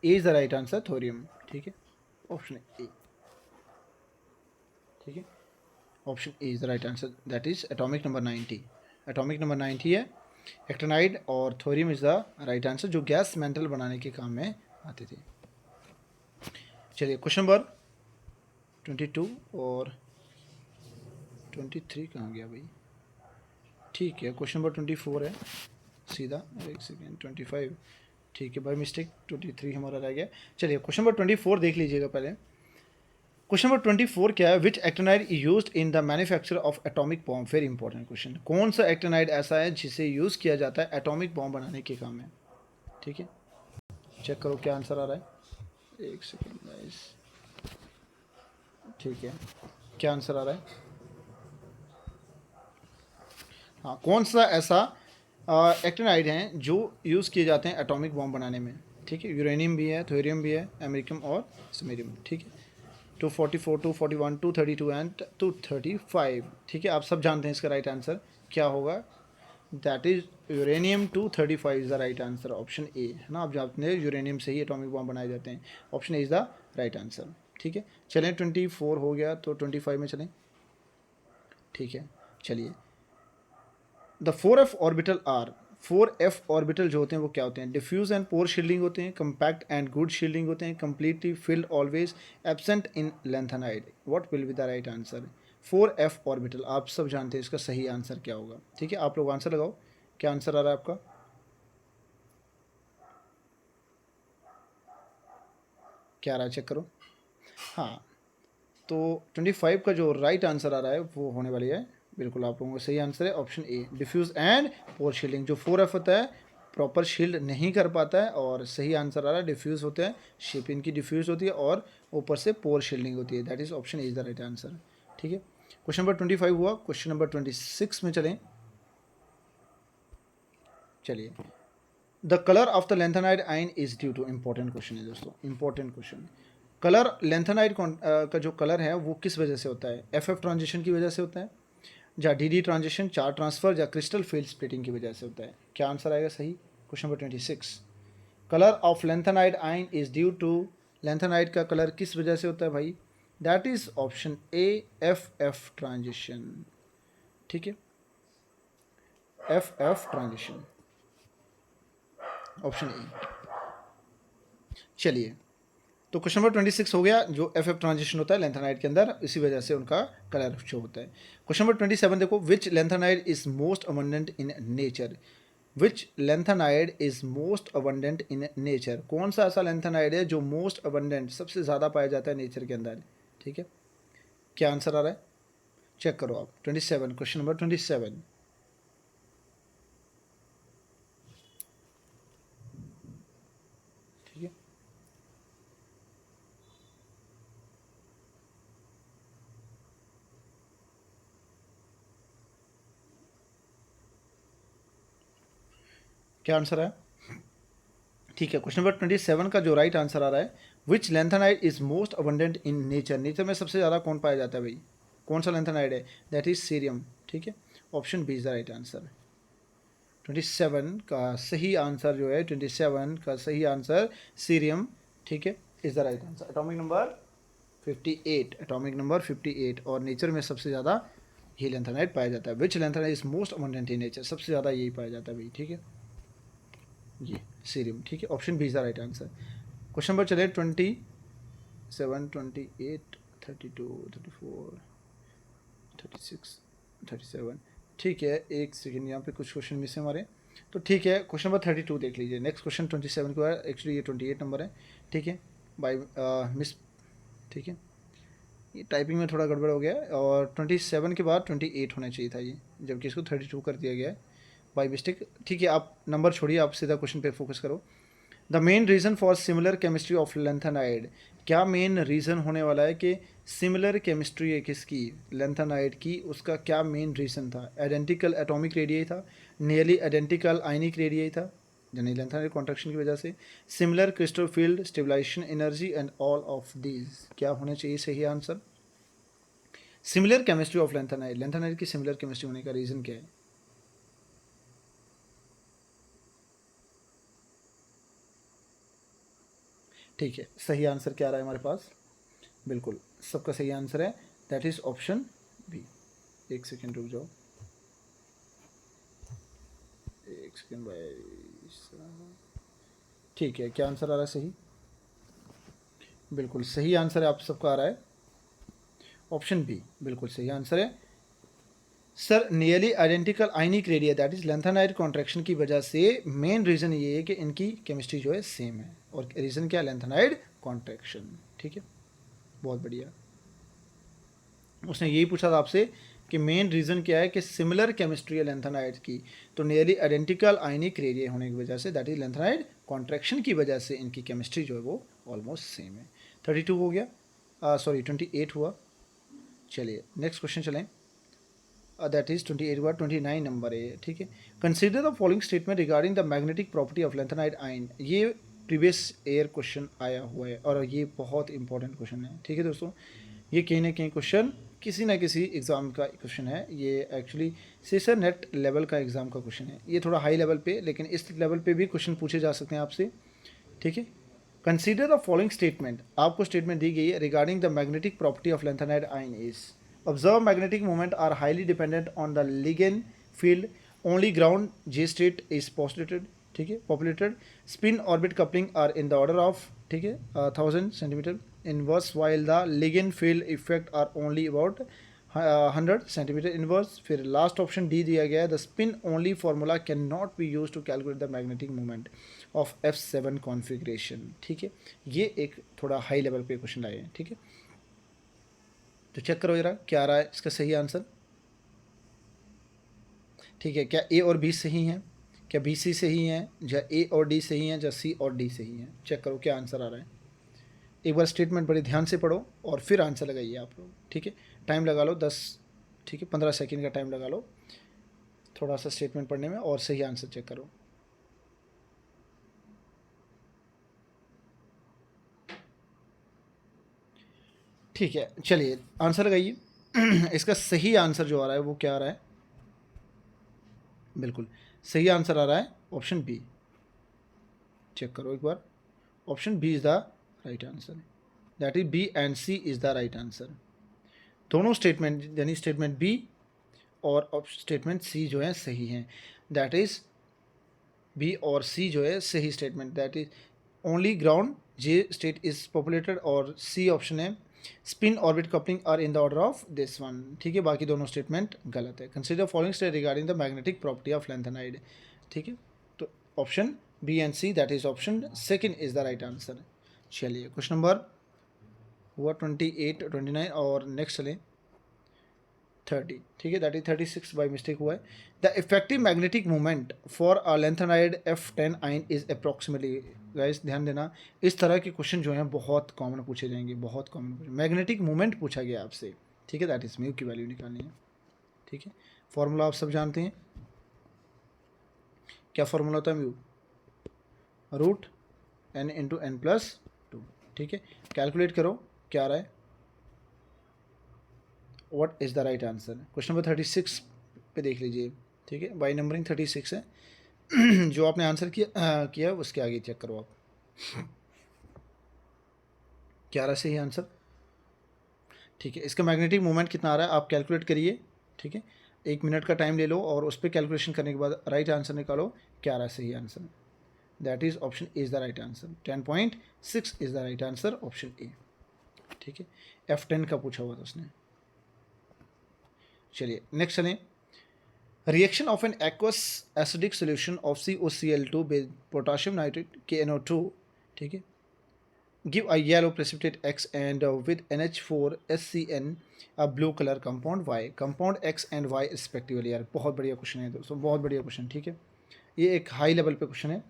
A is the right answer thorium. ठीक है ऑप्शन ए, ठीक है option A is the right answer, that is atomic number 90, atomic number 90 है actinide, और thorium is the right answer जो gas metal बनाने के काम में आते थे। चलिए क्वेश्चन नंबर 22 और 23 कहाँ गया भाई? ठीक है क्वेश्चन नंबर 24 है सीधा, एक सेकेंड 25, ठीक है भाई मिस्टेक 23 हमारा रह गया। चलिए क्वेश्चन नंबर 24 देख लीजिएगा पहले। क्वेश्चन नंबर 24 क्या है? Which actinide used in the manufacture of atomic bomb, very important question. कौन सा एक्टिनाइड ऐसा है जिसे यूज़ किया जाता है एटॉमिक बॉम्ब बनाने के काम में? ठीक है चेक करो क्या आंसर आ रहा है, एक सेकेंड गाइस। ठीक है क्या आंसर आ रहा है? हाँ कौन सा ऐसा एक्टिनाइड हैं जो यूज़ किए जाते हैं एटॉमिक बॉम्ब बनाने में? ठीक है यूरेनियम भी है, थोरियम भी है, अमेरिकम और समरियम। ठीक है 244, 241, 232 एंड 235। ठीक है आप सब जानते हैं इसका राइट आंसर क्या होगा, that is uranium 235 is the right answer, option A, है ना। आप जानते हैं यूरेनियम से ही एटॉमिक बॉम्ब बनाए जाते हैं, option A is the right answer. ठीक है चलें 24 हो गया तो 25 में चलें। ठीक है चलिए the 4f orbital are 4f orbital जो होते हैं वो क्या होते हैं? डिफ्यूज एंड पोर शील्डिंग होते हैं, कंपैक्ट एंड गुड शील्डिंग होते हैं, completely filled always, absent in lanthanide. What will be the right answer? 4f orbital, आप सब जानते हैं इसका सही आंसर क्या होगा। ठीक है, आप लोग आंसर लगाओ, क्या आंसर आ रहा है आपका? क्या आ रहा है, चेक करो। हाँ, तो 25 का जो राइट आंसर आ रहा है वो होने वाली है, बिल्कुल आप लोगों का सही आंसर है option A, diffuse and poor shielding. जो 4f होता है प्रॉपर शील्ड नहीं कर पाता है, और सही आंसर आ रहा है डिफ्यूज होते हैं, शेप इनकी डिफ्यूज होती है और ऊपर से पोर शील्डिंग होती है। That is option A is the right answer. ठीक है, क्वेश्चन नंबर 25 हुआ। क्वेश्चन नंबर 26 में चलें। चलिए, the colour of the lanthanide ion is due to, important question है दोस्तों, इंपॉर्टेंट क्वेश्चन। कलर लेंथेनाइड का जो कलर है वो किस वजह से होता है? एफ ट्रांजिशन की वजह से होता है, या डी ट्रांजिशन, चार्ज ट्रांसफर, या क्रिस्टल फील्ड स्प्लिटिंग की वजह से होता है? क्या आंसर आएगा सही? Question number 26, colour of lanthanide ion is due to, lanthanide का कलर किस वजह से होता है भाई? That is option A, F transition. ठीक है, एफ ट्रांजिशन, ऑप्शन ए। चलिए, तो क्वेश्चन नंबर 26 हो गया, जो एफ ट्रांजिशन होता है लेंथेनाइड के अंदर, इसी वजह से उनका कलर शो होता है। क्वेश्चन नंबर 27 देखो, which lanthanide is most abundant in nature? Which lanthanide is most abundant in nature? कौन सा ऐसा लेंथेनाइड है जो मोस्ट अबंडेंट, सबसे ज़्यादा पाया जाता है नेचर के अंदर? ठीक है, क्या आंसर आ रहा है, चेक करो आप। 27, क्वेश्चन नंबर 27। ठीक है, क्या आंसर है? ठीक है, क्वेश्चन नंबर 27 का जो राइट आंसर आ रहा है, which lanthanide is most abundant in nature? Nature में सबसे ज़्यादा कौन पाया जाता है भाई? कौन सा लेंथेनाइड है? That is cerium. ठीक है, option B is the right answer. 27 का सही आंसर जो है, 27 का सही आंसर सीरियम, ठीक है, is the right answer. Atomic number 58, atomic number 58, और नेचर में सबसे ज़्यादा ही लेंथेनाइड पाया जाता है। Which lanthanide is most abundant in nature? सबसे ज़्यादा यही पाया जाता है भाई। ठीक है, ये सीरियम। ठीक है, option B is the right answer. Question number चले 27, 28, 32, 34, 36, 37। ठीक है, एक सेकेंड, यहाँ पे कुछ क्वेश्चन मिस है हमारे, तो ठीक है, क्वेश्चन नंबर 32 देख लीजिए। नेक्स्ट क्वेश्चन 27 को है, एक्चुअली ये 28 नंबर है। ठीक है, बाय मिस। ठीक है, ये टाइपिंग में थोड़ा गड़बड़ हो गया है, और 27 के बाद 28 होना चाहिए था ये, जबकि इसको 32 कर दिया गया है बाई मिस्टेक। ठीक है, आप नंबर छोड़िए, आप सीधा क्वेश्चन पे फोकस करो। The main reason for similar chemistry of lanthanide, क्या मेन रीज़न होने वाला है कि सिमिलर केमिस्ट्री है किसकी? लेंथेनाइड की। उसका क्या मेन रीज़न था? आइडेंटिकल एटॉमिक रेडियस था, नियरली आइडेंटिकल आयनिक रेडियस था, यानी लेंथेनाइड कॉन्ट्रैक्शन की वजह से, similar crystal field, stabilization energy, and all of these. क्या होना चाहिए सही answer? Similar chemistry of lanthanide, lanthanide की सिमिलर केमिस्ट्री होने का रीज़न क्या है? ठीक है, सही आंसर क्या आ रहा है हमारे पास? बिल्कुल सबका सही आंसर है, दैट इज ऑप्शन बी। एक सेकेंड रुक जाओ, एक सेकेंड भाई। ठीक है, क्या आंसर आ रहा है सही? बिल्कुल सही आंसर है आप सबका आ रहा है, ऑप्शन बी बिल्कुल सही आंसर है sir. Nearly identical ionic radii, that is lanthanide contraction की वजह से मेन रीज़न ये है कि इनकी केमिस्ट्री जो है सेम है, और रीज़न क्या? Lanthanide contraction. ठीक है, बहुत बढ़िया। उसने यही पूछा था आपसे कि मेन रीज़न क्या है कि सिमिलर केमिस्ट्री है लेंथेनाइड की, तो नियरली आइडेंटिकल आयनिक रेडिया होने की वजह से, दैट इज लेंथेनाइड कॉन्ट्रैक्शन की वजह से इनकी केमिस्ट्री जो है वो ऑलमोस्ट सेम है। 32 हो गया, सॉरी 28 हुआ। चलिए नेक्स्ट क्वेश्चन चलें, दैट इज 28 हुआ, 29 नंबर है। ठीक है, consider the following statement regarding the magnetic property of lanthanide ion. ये प्रीवियस ईयर क्वेश्चन आया हुआ है, और ये बहुत इंपॉर्टेंट क्वेश्चन है। ठीक है दोस्तों, ये कहीं ना कहीं क्वेश्चन किसी ना किसी एग्ज़ाम का क्वेश्चन है। ये एक्चुअली सेसर नेट लेवल का एग्ज़ाम का क्वेश्चन है, ये थोड़ा हाई लेवल पे, लेकिन इस लेवल पे भी क्वेश्चन पूछे जा सकते हैं आपसे। ठीक है, कंसीडर द फॉलोइंग स्टेटमेंट, आपको स्टेटमेंट दी गई है regarding the magnetic property of lanthanide ion is, observe magnetic moment are highly dependent on the ligand field, only ground J state is populated, ठीक है, populated, spin orbit coupling are in the order of, ठीक है, 1000 centimetre inverse, while the ligand field effect are only about 100 centimetre inverse. फिर last option D दिया गया है, the spin only formula can not be use to calculate the magnetic movement of F7 configuration, ठीक है। ये एक थोड़ा high level पे क्वेश्चन आए हैं, ठीक है। तो चेक करो जरा क्या आ रहा है इसका सही आंसर, ठीक है। क्या ए और बी सही हैं, क्या बी सी सही हैं, या ए और डी सही हैं, या सी और डी सही हैं। चेक करो क्या आंसर आ रहा है। एक बार स्टेटमेंट बड़े ध्यान से पढ़ो और फिर आंसर लगाइए आप लोग, ठीक है। टाइम लगा लो 10, ठीक है, 15 सेकंड का टाइम लगा लो थोड़ा सा स्टेटमेंट पढ़ने में, और सही आंसर चेक करो। ठीक है, चलिए आंसर लगाइए। इसका सही आंसर जो आ रहा है वो क्या आ रहा है, बिल्कुल सही आंसर आ रहा है ऑप्शन बी। चेक करो एक बार, option B is the right answer, that is B and C is the right answer. दोनों स्टेटमेंट यानी स्टेटमेंट बी और स्टेटमेंट सी जो है सही हैं, दैट इज़ बी और सी जो है सही statement, that is only ground J state is populated, और सी ऑप्शन है spin orbit coupling are in the order of this one, ठीक है। बाकी दोनों स्टेटमेंट गलत है। Consider following state regarding the magnetic property of lanthanide, ठीक है। तो option B and C that is option second is the right answer. चलिए क्वेश्चन नंबर हुआ 28 29 और नेक्स्ट चलें 30, ठीक है, दैट इज 36 बाई मिस्टेक हुआ है। The effective magnetic movement for a lanthanide F10 आइन इज अप्रॉक्सीमेटली, गाइस ध्यान देना, इस तरह के क्वेश्चन जो हैं बहुत कॉमन पूछे जाएंगे, बहुत कॉमन। मैग्नेटिक मूवमेंट पूछा गया आपसे, ठीक है, दैट इज म्यू की वैल्यू निकालनी है, ठीक है। फॉर्मूला आप सब जानते हैं, क्या फॉर्मूला होता है mu, root n into N plus 2, ठीक है। कैलकुलेट करो क्या आ रहा है, what is the right answer. Question number 36 पे देख लीजिए, ठीक है, बाई नंबरिंग 36 है। जो आपने आंसर किया उसके आगे चेक करो आप क्या रहा सही आंसर, ठीक है। इसका मैग्नेटिक मोमेंट कितना आ रहा है आप कैलकुलेट करिए, ठीक है। 1 मिनट का टाइम ले लो और उस पर कैलकुलेशन करने के बाद राइट आंसर निकालो, क्या रहा सही answer, that is option A is the right answer. 10.6 is the right answer, option A, ठीक है। F10 का पूछा हुआ था उसने। चलिए नेक्स्ट चलें, reaction of an aqueous acidic solution of COCl2 with potassium nitrate KNO2, ठीक है, give a yellow precipitate X and with NH4SCN a blue colour compound Y, compound X and Y respectively. यार बहुत बढ़िया question है दोस्तों, बहुत बढ़िया question, ठीक है। ये एक हाई लेवल पे क्वेश्चन है,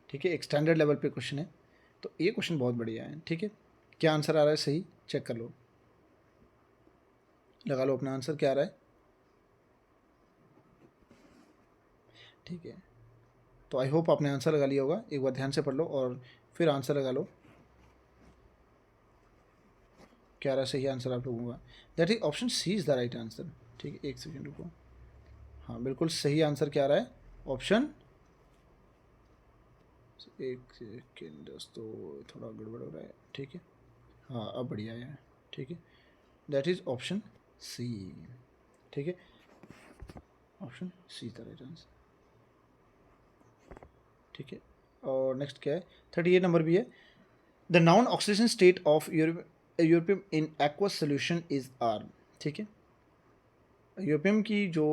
ठीक है, एक स्टैंडर्ड लेवल पे क्वेश्चन है, तो ये क्वेश्चन बहुत बढ़िया है, ठीक है। क्या आंसर आ रहा है सही, चेक कर लो, लगा लो अपना आंसर क्या आ रहा है, ठीक है। तो आई होप आपने आंसर लगा लिया होगा, एक बार ध्यान से पढ़ लो और फिर आंसर लगा लो, क्या रहा सही आंसर आप लोगों का, that is option C is the right answer, ठीक है। एक सेकेंड रुको, हाँ बिल्कुल सही आंसर क्या रहा है, ऑप्शन, एक सेकेंड दोस्तों थोड़ा गड़बड़ हो रहा है, ठीक है, हाँ अब बढ़िया है, ठीक है, दैट इज ऑप्शन सी, ठीक है, option C is the right answer, ठीक है। और नेक्स्ट क्या है, 38 नंबर भी है, the non oxygen state of europium in aqueous solution is are, ठीक है। यूरोपियम की जो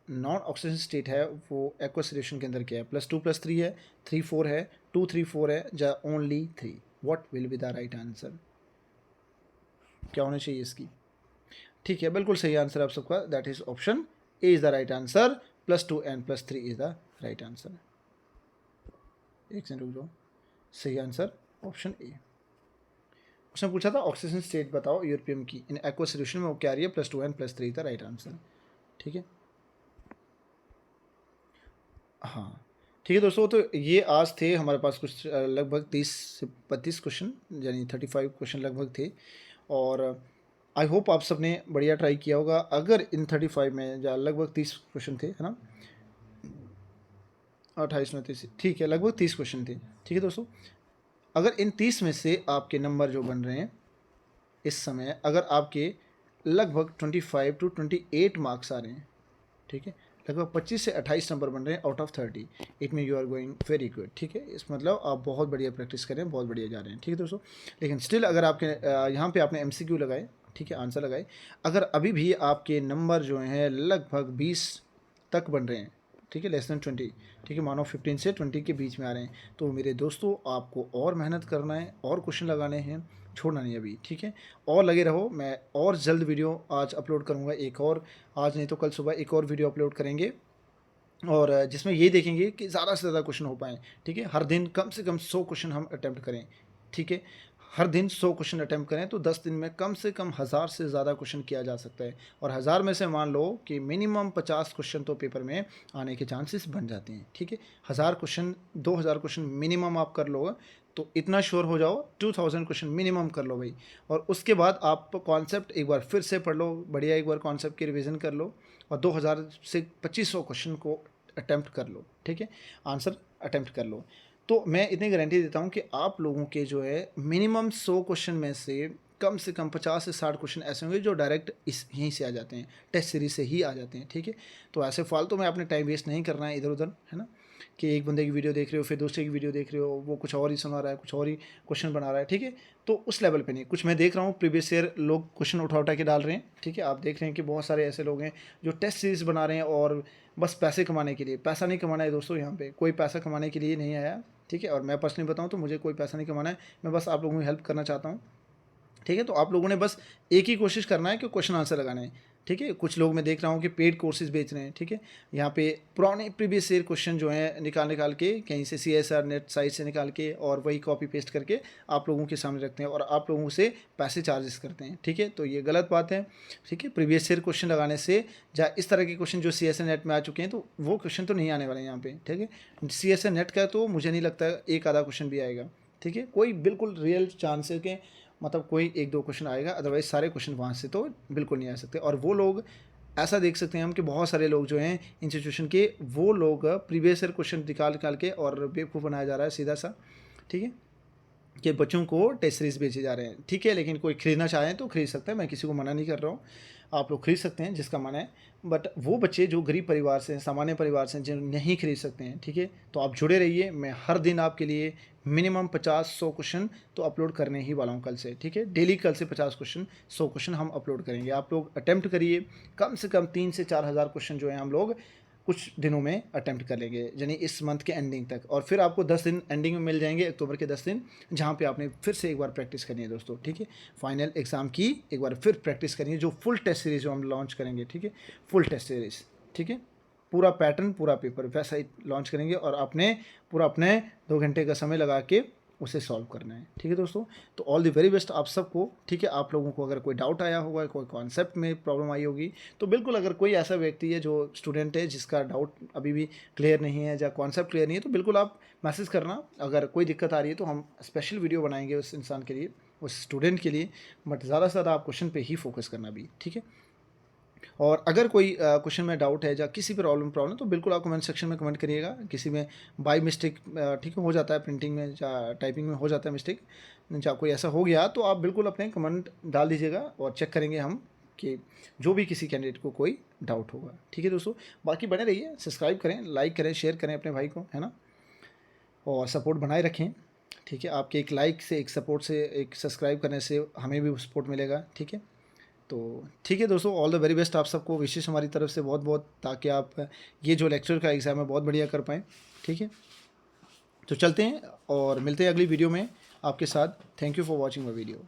नॉन ऑक्सीजन स्टेट है वो एक्वस सोल्यूशन के अंदर क्या है, +2 + 3 है, 3 4 है, 2 3 4 है, या only 3, what will be the right answer, क्या होना चाहिए इसकी, ठीक है, बिल्कुल सही आंसर आप सबका, that is option A is the right answer, +2 and +3 is the right answer. एक सेकंड रुक जाओ, सही आंसर ऑप्शन ए। उसने पूछा था ऑक्सीजन स्टेट बताओ यूरोपियम की इन एक्वस सोल्यूशन में, वो क्या रही है, +2 and +3 था राइट आंसर, ठीक है। हाँ ठीक है दोस्तों, तो ये आज थे हमारे पास कुछ लगभग 30 से 32 क्वेश्चन, यानी 35 क्वेश्चन लगभग थे, और आई होप आप सब ने बढ़िया ट्राई किया होगा। अगर इन 35 में या लगभग 30 क्वेश्चन थे, है ना, 28 29, ठीक है, लगभग 30 क्वेश्चन थे, ठीक है दोस्तों। अगर इन 30 में से आपके नंबर जो बन रहे हैं इस समय, अगर आपके लगभग 25 to 28 मार्क्स आ रहे हैं, ठीक है, लगभग 25 से 28 नंबर बन रहे हैं out of 30। It mean you are going very good, ठीक है। इस मतलब आप बहुत बढ़िया प्रैक्टिस कर रहे हैं, बहुत बढ़िया जा रहे हैं, ठीक है दोस्तों। लेकिन स्टिल अगर आपके यहाँ पे आपने MCQ लगाए, ठीक है, आंसर लगाए, अगर अभी भी आपके नंबर जो हैं लगभग 20 तक बन रहे हैं, ठीक है, लेस देन 20, ठीक है, मानो 15 से 20 के बीच में आ रहे हैं, तो मेरे दोस्तों आपको और मेहनत करना है, और क्वेश्चन लगाने हैं, छोड़ना नहीं अभी, ठीक है। और लगे रहो, मैं और जल्द वीडियो आज अपलोड करूँगा, एक और, आज नहीं तो कल सुबह एक और वीडियो अपलोड करेंगे, और जिसमें ये देखेंगे कि ज़्यादा से ज़्यादा क्वेश्चन हो पाएँ, ठीक है। हर दिन कम से कम 100 क्वेश्चन हम अटैम्प्ट करें, ठीक है। हर दिन 100 क्वेश्चन अटैम्प्ट करें तो 10 दिन में कम से कम 1000 से ज़्यादा क्वेश्चन किया जा सकता है, और 1000 में से मान लो कि मिनिमम 50 क्वेश्चन तो पेपर में आने के चांसेस बन जाते हैं, ठीक है। 1000 क्वेश्चन, 2000 क्वेश्चन मिनिमम आप कर लो, तो इतना श्योर हो जाओ 2000 क्वेश्चन मिनिमम कर लो भाई। और उसके बाद आप कॉन्सेप्ट एक बार फिर से पढ़ लो, बढ़िया एक बार कॉन्सेप्ट की रिवीजन कर लो, और 2000 से 2500 क्वेश्चन को अटैम्प्ट कर लो, ठीक है, आंसर अटैम्प्ट कर लो। तो मैं इतनी गारंटी देता हूँ कि आप लोगों के जो है मिनिमम 100 क्वेश्चन में से कम 50 से 60 क्वेश्चन ऐसे होंगे जो डायरेक्ट इस यहीं से आ जाते हैं, टेस्ट सीरीज से ही आ जाते हैं, ठीक है। तो ऐसे फालतू में अपने टाइम वेस्ट नहीं करना है इधर उधर, है ना, कि एक बंदे की वीडियो देख रहे हो, फिर दूसरे की वीडियो देख रहे हो, वो कुछ और ही सुना रहा है, कुछ और ही क्वेश्चन बना रहा है, ठीक है। तो उस लेवल पे नहीं, कुछ मैं देख रहा हूँ प्रीवियस ईयर लोग क्वेश्चन उठा के डाल रहे हैं, ठीक है। आप देख रहे हैं कि बहुत सारे ऐसे लोग हैं जो टेस्ट सीरीज बना रहे हैं और बस पैसे कमाने के लिए। पैसा नहीं कमाना है दोस्तों, यहाँ पे कोई पैसा कमाने के लिए नहीं आया, ठीक है। और मैं पर्सनली बताऊँ तो मुझे कोई पैसा नहीं कमाना है, मैं बस आप लोगों की हेल्प करना चाहता हूँ, ठीक है। तो आप लोगों ने बस एक ही कोशिश करना है कि क्वेश्चन आंसर लगाना है, ठीक है। कुछ लोग मैं देख रहा हूँ कि पेड कोर्सेज बेच रहे हैं, ठीक है। यहाँ पे पुराने प्रीवियस ईयर क्वेश्चन जो हैं निकाल के कहीं से CSR नेट साइट से निकाल के और वही कॉपी पेस्ट करके आप लोगों के सामने रखते हैं और आप लोगों से पैसे चार्जेस करते हैं, ठीक है। तो ये गलत बात है, ठीक है। प्रीवियस ईयर क्वेश्चन लगाने से या इस तरह के क्वेश्चन जो CSR नेट में आ चुके हैं, तो वो क्वेश्चन तो नहीं आने वाले यहाँ पे, ठीक है। CSR नेट का तो मुझे नहीं लगता एक आधा क्वेश्चन भी आएगा, ठीक है। कोई बिल्कुल रियल चांस है कि मतलब कोई एक दो क्वेश्चन आएगा, अदरवाइज सारे क्वेश्चन वहाँ से तो बिल्कुल नहीं आ सकते। और वो लोग ऐसा देख सकते हैं हम कि बहुत सारे लोग जो हैं इंस्टीट्यूशन के, वो लोग प्रीवियस ईयर क्वेश्चन निकाल के और बेवकूफ़ बनाया जा रहा है सीधा सा, ठीक है, कि बच्चों को टेस्ट सीरीज बेचे जा रहे हैं, ठीक है। लेकिन कोई ख़रीदना चाहें तो ख़रीद सकता है, मैं किसी को मना नहीं कर रहा हूँ, आप लोग खरीद सकते हैं जिसका मन है। बट वो बच्चे जो गरीब परिवार से हैं, सामान्य परिवार से हैं, जो नहीं खरीद सकते हैं, ठीक है, तो आप जुड़े रहिए। मैं हर दिन आपके लिए मिनिमम 50-100 क्वेश्चन तो अपलोड करने ही वाला हूँ कल से, ठीक है। डेली कल से 50 क्वेश्चन 100 क्वेश्चन हम अपलोड करेंगे। आप लोग अटैम्प्ट करिए, कम से कम 3 से 4 हज़ार क्वेश्चन जो है हम लोग कुछ दिनों में अटैम्प्ट कर लेंगे, यानी इस मंथ के एंडिंग तक। और फिर आपको 10 दिन एंडिंग में मिल जाएंगे, अक्टूबर के 10 दिन, जहाँ पे आपने फिर से एक बार प्रैक्टिस करनी है दोस्तों, ठीक है। फाइनल एग्ज़ाम की एक बार फिर प्रैक्टिस करनी है, जो फुल टेस्ट सीरीज़ जो हम लॉन्च करेंगे, ठीक है, फुल टेस्ट सीरीज़, ठीक है, पूरा पैटर्न पूरा पेपर वैसा ही लॉन्च करेंगे, और आपने पूरा अपने 2 घंटे का समय लगा के उसे सॉल्व करना है, ठीक है दोस्तों। तो ऑल द वेरी बेस्ट आप सबको, ठीक है। आप लोगों को अगर कोई डाउट आया होगा, कोई कॉन्सेप्ट में प्रॉब्लम आई होगी, तो बिल्कुल, अगर कोई ऐसा व्यक्ति है जो स्टूडेंट है जिसका डाउट अभी भी क्लियर नहीं है या कॉन्सेप्ट क्लियर नहीं है, तो बिल्कुल आप मैसेज करना। अगर कोई दिक्कत आ रही है तो हम स्पेशल वीडियो बनाएंगे उस इंसान के लिए, उस स्टूडेंट के लिए। बट ज़्यादा से ज़्यादा आप क्वेश्चन पे ही फोकस करना भी, ठीक है। और अगर कोई क्वेश्चन में डाउट है या किसी प्रॉब्लम तो बिल्कुल आप कमेंट सेक्शन में कमेंट करिएगा। किसी में बाई मिस्टेक, ठीक है, हो जाता है, प्रिंटिंग में या टाइपिंग में हो जाता है मिस्टेक, या कोई ऐसा हो गया तो आप बिल्कुल अपने कमेंट डाल दीजिएगा और चेक करेंगे हम कि जो भी किसी कैंडिडेट को कोई डाउट होगा, ठीक है दोस्तों। बाकी बने रहिए, सब्सक्राइब करें, लाइक करें, शेयर करें अपने भाई को, है ना, और सपोर्ट बनाए रखें, ठीक है। आपके एक लाइक से, एक सपोर्ट से, एक सब्सक्राइब करने से हमें भी सपोर्ट मिलेगा, ठीक है। तो ठीक है दोस्तों, ऑल द वेरी बेस्ट आप सबको, विशेष हमारी तरफ से बहुत बहुत, ताकि आप ये जो लेक्चर का एग्ज़ाम है बहुत बढ़िया कर पाएँ, ठीक है। तो चलते हैं और मिलते हैं अगली वीडियो में आपके साथ। Thank you for watching my video.